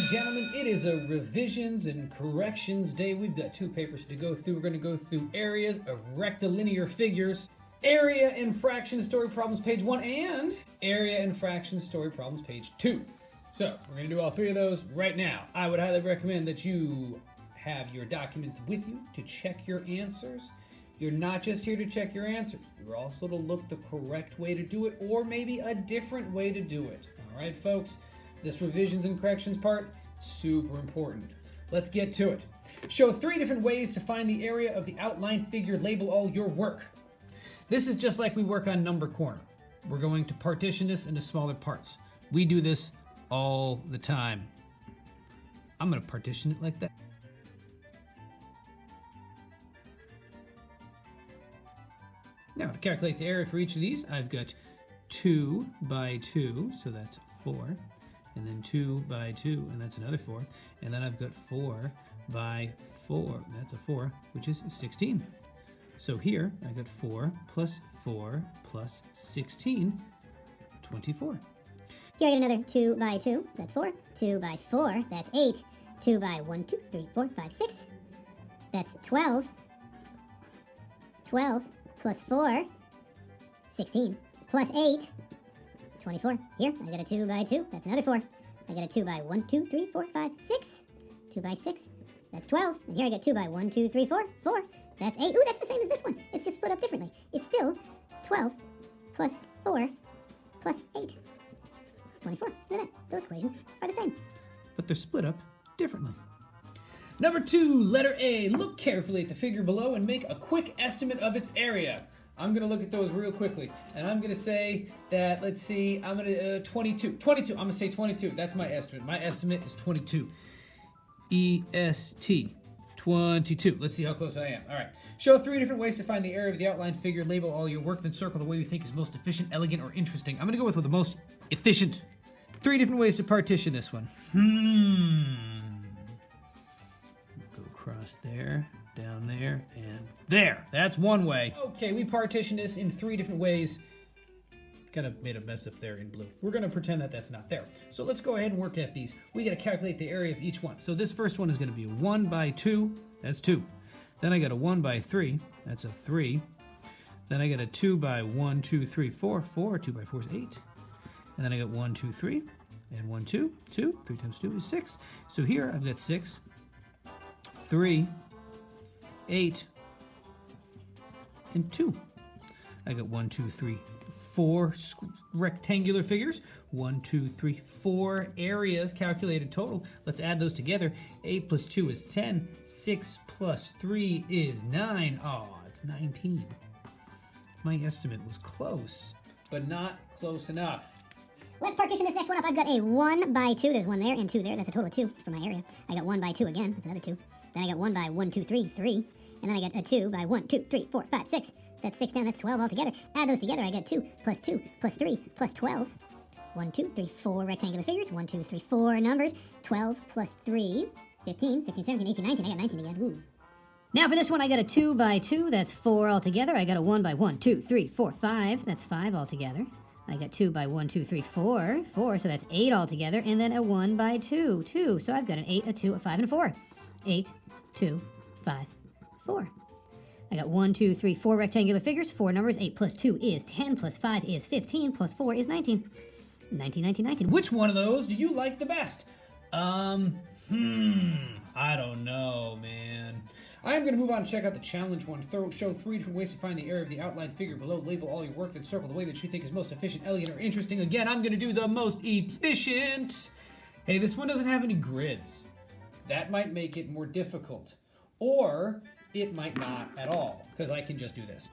and gentlemen, it is a revisions and corrections day. We've got two papers to go through. We're going to go through areas of rectilinear figures, area and fraction story problems page 1, and area and fraction story problems page 2. So we're going to do all three of those right now. I would highly recommend that you have your documents with you to check your answers. You're not just here to check your answers. You're also to look the correct way to do it, or maybe a different way to do it. All right, folks? This revisions and corrections part, super important. Let's get to it. Show 3 different ways to find the area of the outline figure. Label all your work. This is just like we work on number corner. We're going to partition this into smaller parts. We do this all the time. I'm going to partition it like that. Now, to calculate the area for each of these, I've got 2 by 2, so that's 4. And then 2 by 2, and that's another 4. And then I've got 4 by 4, that's a 4, which is 16. So here, I got 4 plus 16, 24. Here I get another 2 by 2, that's 4. 2 by 4, that's 8. 2 by 1, 2, 3, 4, 5, 6. That's 12. 12 plus 4, 16. Plus 8, 24. Here, I got a 2 by 2, that's another 4. I got a 2 by 1, 2, 3, 4, 5, 6. 2 by 6, that's 12. And here I got 2 by 1, 2, 3, 4, 4. That's 8. Ooh, that's the same as this one. It's just split up differently. It's still 12 plus 4 plus 8. It's 24. Look at that. Those equations are the same. But they're split up differently. Number 2, letter A. Look carefully at the figure below and make a quick estimate of its area. I'm going to look at those real quickly. And I'm going to say that, let's see, I'm going to, 22. 22. I'm going to say 22. That's my estimate. My estimate is 22. EST. 22. Let's see how close I am. All right. Show 3 different ways to find the area of the outline figure. Label all your work, then circle the way you think is most efficient, elegant, or interesting. I'm going to go with the most efficient. 3 different ways to partition this one. Go across there, down there, and there. That's one way. Okay, we partitioned this in 3 different ways. Kind of made a mess up there in blue. We're going to pretend that that's not there. So let's go ahead and work at these. We got to calculate the area of each one. So this first one is going to be 1 by 2. That's 2. Then I got a 1 by 3. That's a 3. Then I got a 2 by 1, 2, 3, 4. 4. 2 by 4 is 8. And then I got 1, 2, 3. And 1, 2. 2. 3 times 2 is 6. So here I've got 6, 3, 8, and 2. I got 1, 2, 3, 4 rectangular figures. 1, 2, 3, 4 areas calculated total. Let's add those together. 8 plus 2 is 10. 6 plus 3 is 9. Oh, it's 19. My estimate was close, but not close enough. Let's partition this next one up. I've got a 1 by 2. There's 1 there and 2 there. That's a total of 2 for my area. I got 1 by 2 again. That's another 2. Then I got 1 by 1, 2, 3, 3. And then I got a 2 by 1, 2, 3, 4, 5, 6. That's 6 down. That's 12 altogether. Add those together. I got 2 plus 2 plus 3 plus 12. 1, 2, 3, 4 rectangular figures. 1, 2, 3, 4 numbers. 12 plus 3, 15, 16, 17, 18, 19. I got 19 again. Ooh. Now for this one, I got a 2 by 2. That's 4 altogether. I got a 1 by 1, 2, 3, 4, 5. That's 5 altogether. I got 2 by 1, 2, 3, 4. 4, so that's 8 altogether. And then a 1 by 2. 2. So I've got an 8, a 2, a 5, and a 4. 8, 2, 5, 4. I got 1, 2, 3, 4 rectangular figures, 4 numbers. 8 plus 2 is 10, plus 5 is 15, plus 4 is 19. 19, 19, 19. Which one of those do you like the best? I don't know, man. I'm going to move on and check out the challenge one. Show 3 different ways to find the area of the outline figure below. Label all your work, then circle the way that you think is most efficient, elegant, or interesting. Again, I'm going to do the most efficient. Hey, this one doesn't have any grids. That might make it more difficult. Or it might not at all, because I can just do this.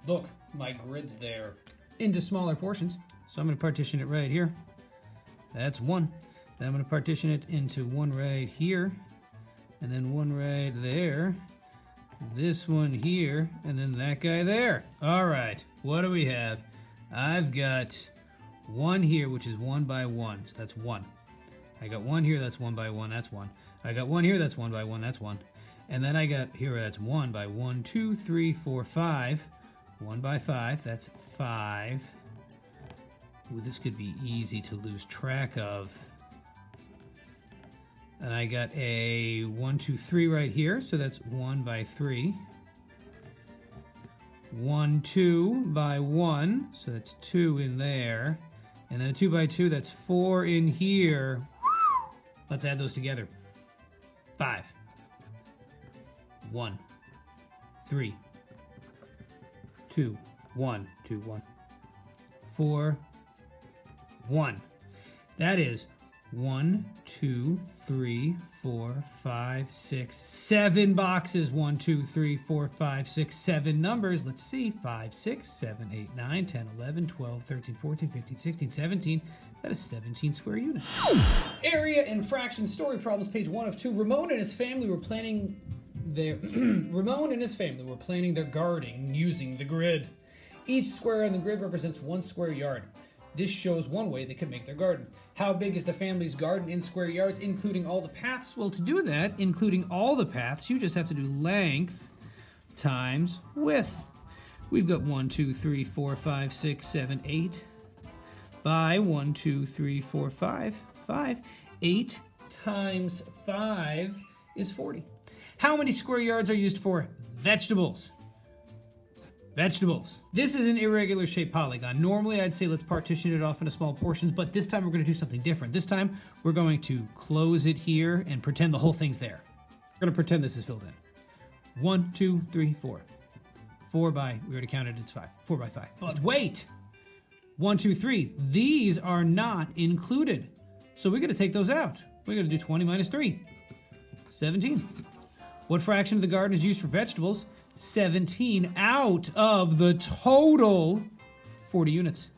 Look, my grid's there. Into smaller portions. So I'm going to partition it right here. That's 1. Then I'm going to partition it into 1 right here. And then 1 right there. This one here. And then that guy there. All right. What do we have? I've got 1 here, which is 1 by 1. So that's 1. I got 1 here, that's 1 by 1, that's 1. I got 1 here, that's 1 by 1, that's 1. And then I got here, that's 1 by 1, 2, 3, 4, 5. 1 by 5, that's 5. Ooh, this could be easy to lose track of. And I got a 1, 2, 3 right here, so that's 1 by 3. 1, 2 by 1, so that's 2 in there. And then a 2 by 2, that's 4 in here. Let's add those together. 5. 1. 3. 2. 1. 2, 1. 4. 1. That is 1, 2, 3, 4, 5, 6, 7 boxes. 1, 2, 3, 4, 5, 6, 7 numbers. Let's see. 5, 6, 7, 8, 9, 10, 11, 12, 13, 14, 15, 16, 17. That is 17 square units. Area and fraction story problems, page 1 of 2. Ramon and his family were planning their gardening using the grid. Each square on the grid represents 1 square yard. This shows one way they could make their garden. How big is the family's garden in square yards, including all the paths? Well, to do that, including all the paths, you just have to do length times width. We've got 1, 2, 3, 4, 5, 6, 7, 8 by 1, 2, 3, 4, 5, 5. 8 times 5 is 40. How many square yards are used for vegetables? Vegetables. This is an irregular shaped polygon. Normally I'd say let's partition it off into small portions, but this time we're going to do something different. This time we're going to close it here and pretend the whole thing's there. We're going to pretend this is filled in. 1, 2, 3, 4. 4 by, we already counted, it's 5. 4 by 5. But wait! 1, 2, 3. These are not included. So we're going to take those out. We're going to do 20 minus 3. 17. What fraction of the garden is used for vegetables? 17 out of the total 40 units.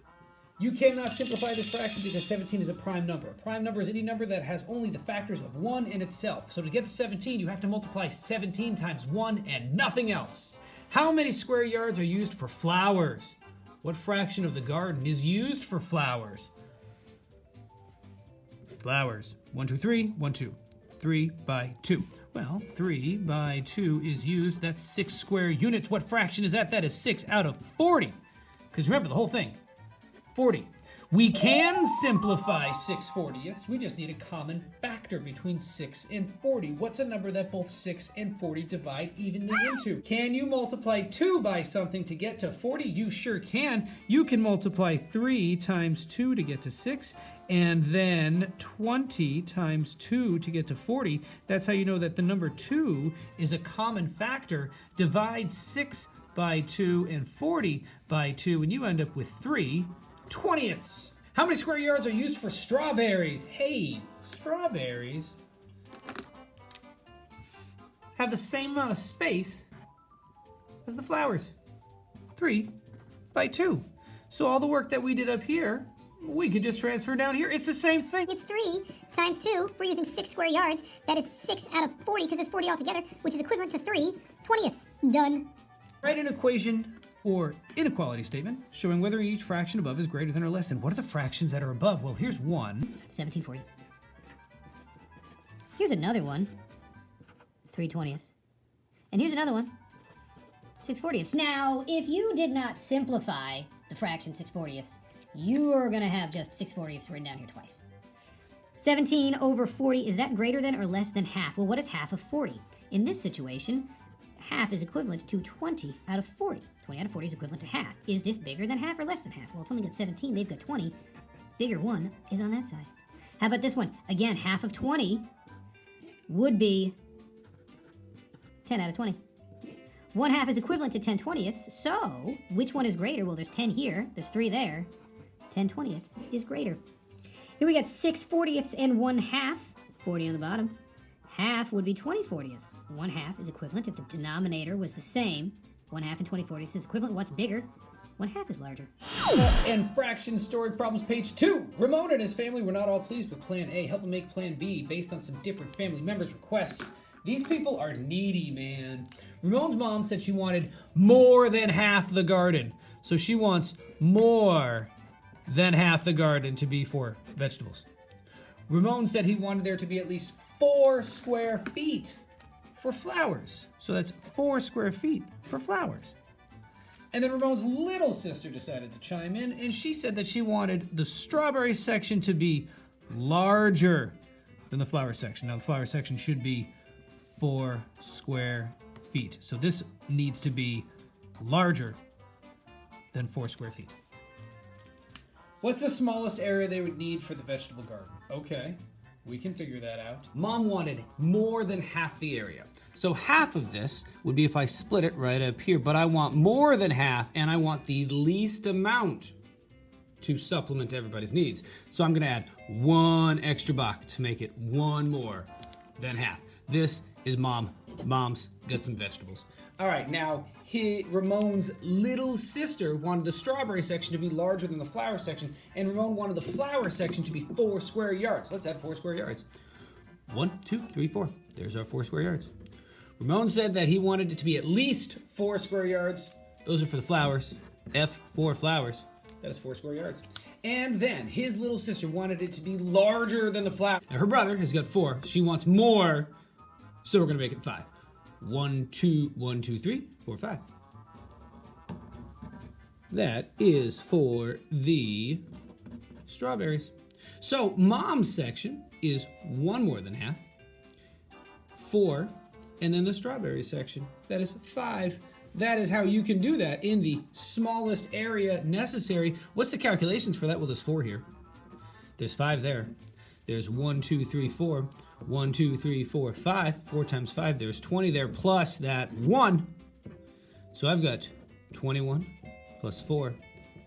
You cannot simplify this fraction because 17 is a prime number. A prime number is any number that has only the factors of 1 in itself. So to get to 17, you have to multiply 17 times 1 and nothing else. How many square yards are used for flowers? What fraction of the garden is used for flowers? Flowers. 1, 2, 3. 1, 2. 3 by 2. Well, 3 by 2 is used. That's 6 square units. What fraction is that? That is 6 out of 40. Because remember the whole thing. 40. We can simplify 6/40ths. We just need a common factor between 6 and 40. What's a number that both 6 and 40 divide evenly into? Can you multiply 2 by something to get to 40? You sure can. You can multiply 3 times 2 to get to 6, and then 20 times 2 to get to 40. That's how you know that the number 2 is a common factor. Divide 6 by 2 and 40 by 2, and you end up with 3/20. How many square yards are used for strawberries? Hey, strawberries have the same amount of space as the flowers. 3 by 2. So all the work that we did up here, we could just transfer down here. It's the same thing. It's 3 times 2. We're using 6 square yards. That is 6 out of 40 because there's 40 altogether, which is equivalent to 3/20. Done. Write an equation or inequality statement showing whether each fraction above is greater than or less than. What are the fractions that are above? Well, here's one. 17/40. Here's another one. 3/20. And here's another one. 6/40. Now, if you did not simplify the fraction 6/40, you're going to have just 6/40 written down here twice. 17 over 40, is that greater than or less than half? Well, what is half of 40? In this situation, half is equivalent to 20 out of 40. 20 out of 40 is equivalent to half. Is this bigger than half or less than half? Well, it's only got 17, they've got 20. Bigger one is on that side. How about this one? Again, half of 20 would be 10 out of 20. 1/2 is equivalent to 10/20, so which one is greater? Well, there's 10 here, there's 3 there. 10/20 is greater. Here we got 6/40 and 1/2, 40 on the bottom. Half would be 20/40. 1/2 is equivalent if the denominator was the same. 1/2 and 20/40 is equivalent. What's bigger? 1/2 is larger. And fraction story problems, page 2. Ramon and his family were not all pleased with plan A. Help them make plan B based on some different family members' requests. These people are needy, man. Ramon's mom said she wanted more than half the garden. So she wants more than half the garden to be for vegetables. Ramon said he wanted there to be at least 4 square feet for flowers. So that's 4 square feet for flowers. And then Ramon's little sister decided to chime in, and she said that she wanted the strawberry section to be larger than the flower section. Now, the flower section should be 4 square feet. So this needs to be larger than 4 square feet. What's the smallest area they would need for the vegetable garden? Okay, we can figure that out. Mom wanted more than half the area. So half of this would be if I split it right up here, but I want more than half, and I want the least amount to supplement everybody's needs. So I'm gonna add 1 extra block to make it 1 more than half. This is Mom's got some vegetables. All right, now Ramon's little sister wanted the strawberry section to be larger than the flower section, and Ramon wanted the flower section to be 4 square yards. Let's add 4 square yards. 1, 2, 3, 4. There's our 4 square yards. Ramon said that he wanted it to be at least 4 square yards. Those are for the flowers. F, 4 flowers. That is 4 square yards. And then his little sister wanted it to be larger than the flower. Now her brother has got 4. She wants more, so we're gonna make it 5. 1, 2, 1, 2, 3, 4, 5. That is for the strawberries. So Mom's section is 1 more than half, 4, and then the strawberry section, that is 5. That is how you can do that in the smallest area necessary. What's the calculations for that? Well, there's 4 here. There's 5 there. There's 1, 2, 3, 4. 1, 2, 3, 4, 5. 4 times 5, there's 20 there, plus that 1. So I've got 21 plus 4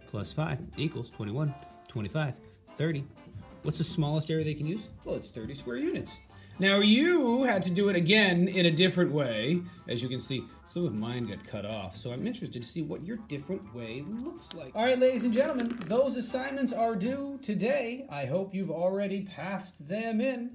plus 5 equals 21, 25, 30. What's the smallest area they can use? Well, it's 30 square units. Now you had to do it again in a different way. As you can see, some of mine got cut off, so I'm interested to see what your different way looks like. All right, ladies and gentlemen, those assignments are due today. I hope you've already passed them in.